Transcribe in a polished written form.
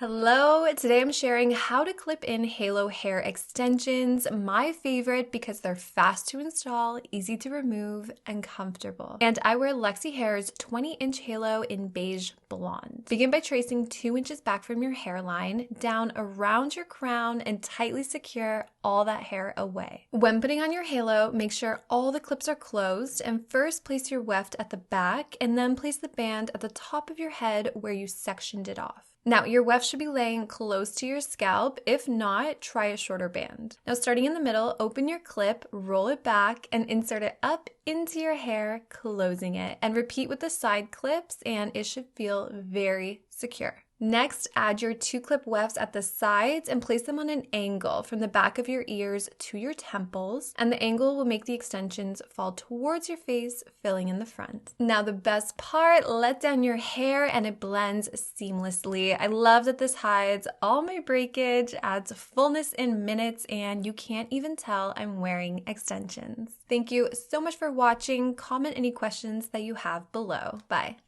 Hello, today I'm sharing how to clip in halo hair extensions, my favorite because they're fast to install, easy to remove, and comfortable. And I wear Lexi Hair's 20-inch halo in beige blonde. Begin by tracing 2 inches back from your hairline, down around your crown, and tightly secure all that hair away. When putting on your halo, make sure all the clips are closed, and first place your weft at the back, and then place the band at the top of your head where you sectioned it off. Now, your weft should be laying close to your scalp. If not, try a shorter band. Now, starting in the middle, open your clip, roll it back, and insert it up into your hair, closing it. And repeat with the side clips, and it should feel very secure. Next, add your 2 clip wefts at the sides and place them on an angle from the back of your ears to your temples, and the angle will make the extensions fall towards your face, filling in the front. Now the best part, let down your hair and it blends seamlessly. I love that this hides all my breakage, adds fullness in minutes, and you can't even tell I'm wearing extensions. Thank you so much for watching. Comment any questions that you have below. Bye.